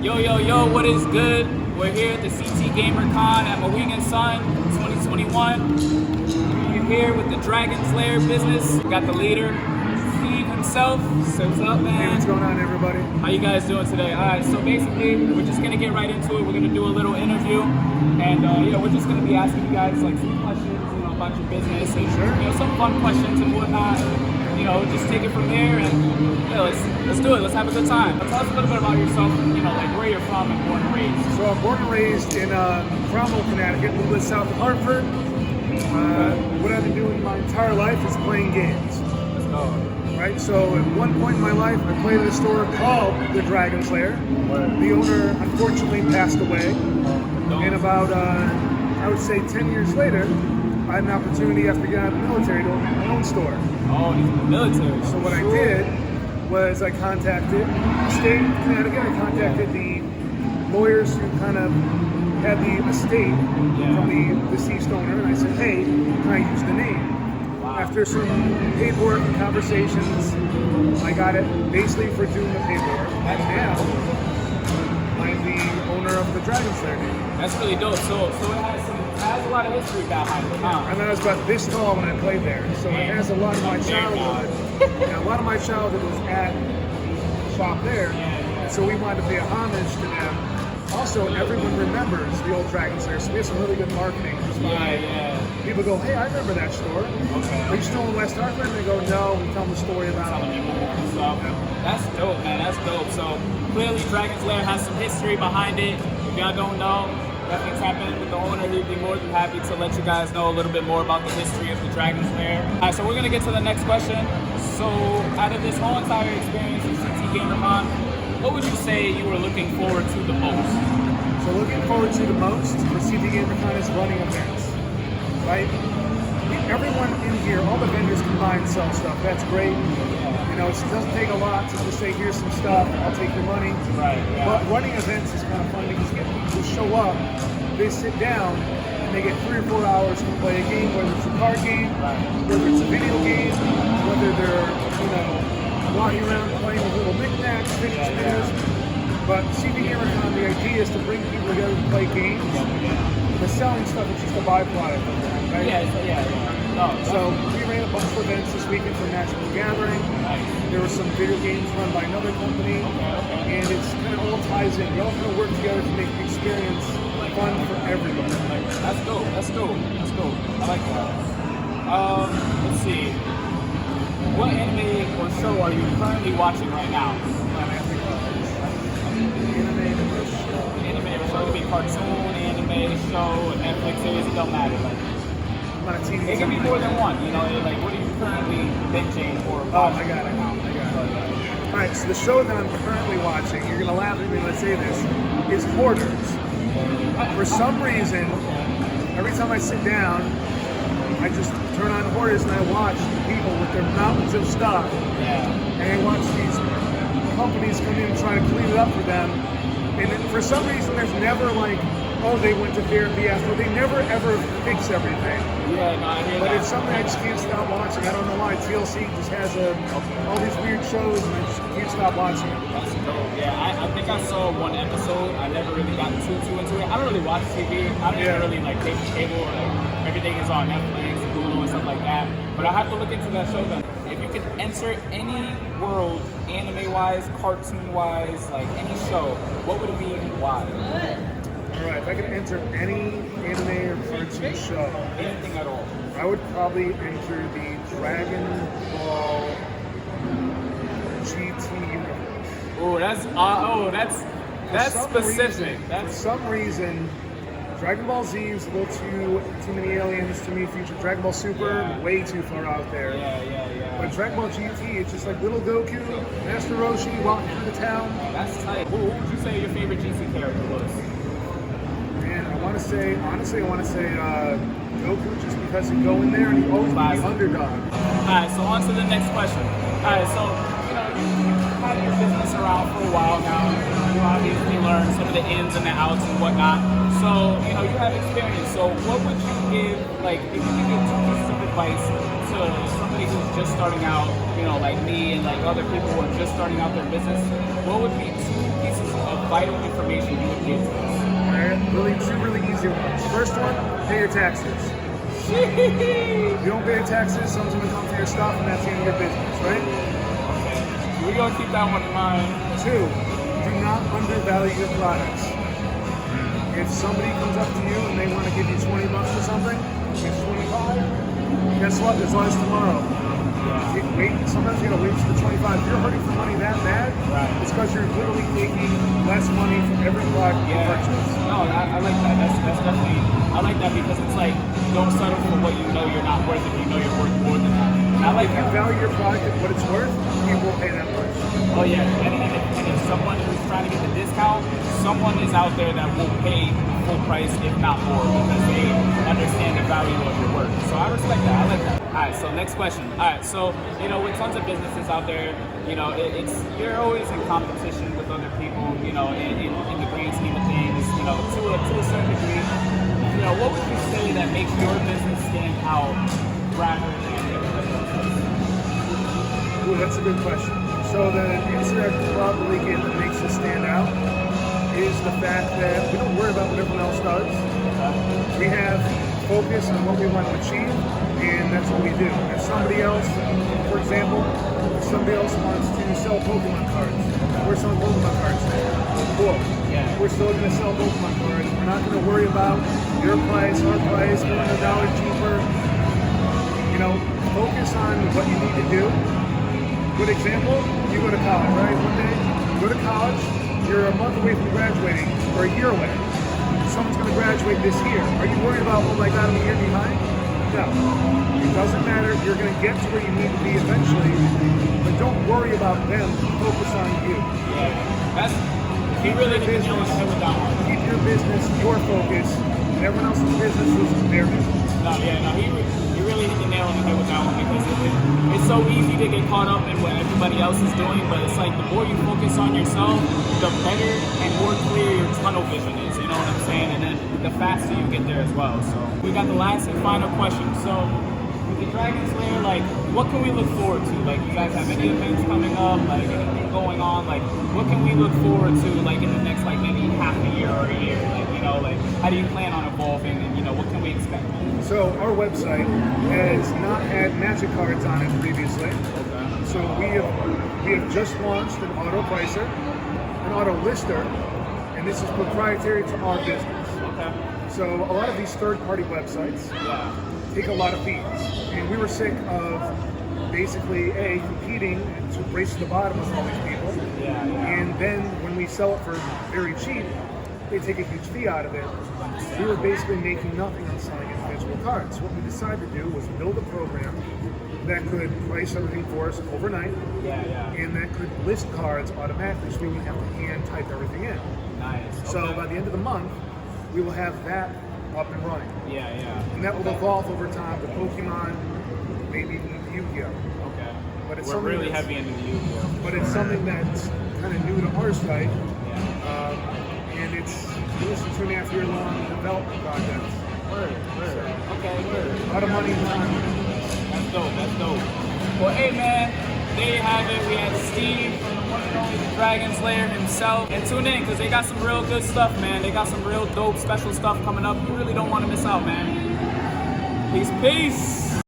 Yo, yo, yo, what is good? We're here at the CT Gamer Con at Mohegan Sun 2021. We're here with the Lair business. We got the leader, Steve himself. So what's up, man? Hey, what's going on, everybody? How you guys doing today? All right, so basically, we're just gonna get right into it. We're gonna do a little interview, and we're just gonna be asking you guys like some questions, about your business and some fun questions and whatnot. Just take it from there, and let's do it. Let's have a good time. Tell us a little bit about yourself. Like where you're from and born and raised. So I'm born and raised in Cromwell, Connecticut, a little bit south of Hartford. What I've been doing my entire life is playing games. Let's go. Right. So at one point in my life, I played at a store called the Lair. The owner unfortunately passed away, and about I would say 10 years later, I had an opportunity after getting out of the military to open my own store. Oh, he's in the military. So what I did was I contacted the state of Connecticut. I contacted the lawyers who kind of had the estate from the deceased owner, and I said, hey, can I use the name? Wow. After some paperwork and conversations, I got it basically for doing the paperwork. And now, I'm the owner of the Lair name. That's really dope. So it has a lot of history behind it. Huh? And then I was about this tall when I played there, so it has a lot of my childhood. A lot of my childhood was at the shop there, so we wanted to pay a homage to them. Also, everyone remembers the old Lair, so we have some really good marketing. People go, hey, I remember that store. Okay. Are you still in West Hartford? And they go, no, we tell them the story about it. That's dope, man. That's dope. So clearly, Lair has some history behind it. If y'all don't know, definitely tap in with the owner. He'd be more than happy to let you guys know a little bit more about the history of the Lair. All right, so we're gonna get to the next question. So, out of this whole entire experience of CT GamerCon, what would you say you were looking forward to the most? So, looking forward to the most for CT GamerCon is running events, right? Everyone in here, all the vendors combined sell stuff. That's great. It doesn't take a lot to just say, here's some stuff, I'll take your money. Right, yeah. But running events is kind of fun because you get people to show up, they sit down, and they get 3 or 4 hours to play a game, whether it's a card game, whether it's a video game, whether they're, walking around playing with little knickknacks, fidget spinners. But CT GamerCon, the idea is to bring people together to play games. The selling stuff is just a byproduct of that, right? So we ran a bunch of events this weekend for National Gathering. There were some video games run by another company, and it's kind of all ties in. We all kind of work together to make the experience fun for everybody. That's dope. That's dope. That's dope. I like that. Let's see. What anime or show are you currently watching right now? Anime or show. It could be cartoon, anime, show, Netflix series. It don't matter. It can be more than one. What are you currently binging or watching? I got it. All right, so the show that I'm currently watching, you're gonna laugh at me when I say this, is Hoarders. For some reason, every time I sit down, I just turn on Hoarders and I watch people with their mountains of stuff. And I watch these companies come in and try to clean it up for them. And then for some reason, there's never they went to therapy after. They never ever fix everything. But it's something I just can't stop watching. I don't know why. TLC just has all these weird shows, and I just can't stop watching it. That's dope. I think I saw one episode. I never really got too into it. I don't really watch TV. I don't even really pay for cable. Everything is on Netflix, Hulu, and stuff like that. But I have to look into that show then. If you could enter any world, anime-wise, cartoon-wise, any show, what would it be and why? Alright, if I could enter any anime or cartoon show, anything at all, I would probably enter the Dragon Ball GT universe. That's specific. For some reason, Dragon Ball Z is a little too many aliens, too many future. Dragon Ball Super, way too far out there. But Dragon Ball GT, it's just like little Goku, Master Roshi walking through the town. That's tight. Who would you say your favorite GT character was? Man, I want to say Goku, just because he'd go in there and he'd always be the underdog. Alright, so on to the next question. Alright, so, you've had your business around for a while now. You obviously learned some of the ins and the outs and whatnot. So, you have experience. So, what would you give, if you could give 2 pieces of advice to somebody who's just starting out, like me and other people who are just starting out their business, what would be 2 pieces of vital information you would give to us? Alright, two really easy ones. First one, pay your taxes. If you don't pay your taxes, someone's gonna come for your stuff, and that's the end of your business, right? Okay. So we're gonna keep that one in mind. 2, do not undervalue your products. If somebody comes up to you and they want to give you $20 for something, it's 25. Guess what? There's always tomorrow. Sometimes you gotta wait for the 25. If you're hurting for money that bad, it's because you're literally taking less money from every product you purchase. No, I like that. That's definitely, I like that because it's like, don't settle for what you know you're not worth if you know you're worth more than that. And I like if you value your product at what it's worth, you will pay that price. Oh yeah, and if someone who's trying to get the discount, someone is out there that will pay full price, if not more, because they understand the value of your work. So I respect that. I like that. All right. So next question. All right. So with tons of businesses out there, you're always in competition with other people. In the grand scheme of things, to a certain degree. What would you say that makes your business stand out rather than everybody else's? Ooh, that's a good question. So the answer I could probably give that makes us stand out is the fact that we don't worry about what everyone else does. We have focus on what we want to achieve, and that's what we do. If somebody else, for example, if somebody else wants to sell Pokemon cards, we're selling Pokemon cards today. Cool. Yeah. We're still going to sell Pokemon cards. We're not going to worry about your price, our price, going $1 cheaper. Focus on what you need to do. Good example, you go to college, right? One day, you go to college, you're a month away from graduating, or a year away. Someone's going to graduate this year. Are you worried about, oh my God, I'm a year behind? No. It doesn't matter. You're going to get to where you need to be eventually, but don't worry about them. Focus on you. Yeah. He really did with that one. Keep your business your focus, and everyone else's business is their business. He really hit the nail on the head with that one because it's so easy to get caught up in what everybody else is doing, but it's like the more you focus on yourself, the better and more clear your tunnel vision is, you know what I'm saying? And then the faster you get there as well. So we got the last and final question. So with the Dragon's Lair, what can we look forward to? You guys have any events coming up, anything going on? What can we look forward to, in the next, maybe half a year or a year? How do you plan on evolving, and, what can we expect? So our website has not had magic cards on it previously. Okay. So we have just launched an auto pricer, an auto lister, and this is proprietary to our business. Okay. So a lot of these third-party websites take a lot of fees, and we were sick of basically competing to race to the bottom with all these people. And then when we sell it for very cheap, they take a huge fee out of it. We were basically making nothing on selling individual cards. What we decided to do was build a program that could price everything for us overnight, and that could list cards automatically, so we wouldn't have to hand type everything in. Nice. Okay. So by the end of the month, we will have that up and running. And that will evolve over time to Pokemon, maybe Yu-Gi-Oh. Okay. But it's We're really heavy into the Yu-Gi-Oh. But it's something that's kind of new to our site. And it's a 2.5 year long development project. Word. Okay, word. A lot of money and time. That's dope. Well, hey man, there you have it. We had Steve from the one and only Dragon's Lair himself. And tune in, because they got some real good stuff, man. They got some real dope special stuff coming up. You really don't want to miss out, man. Peace.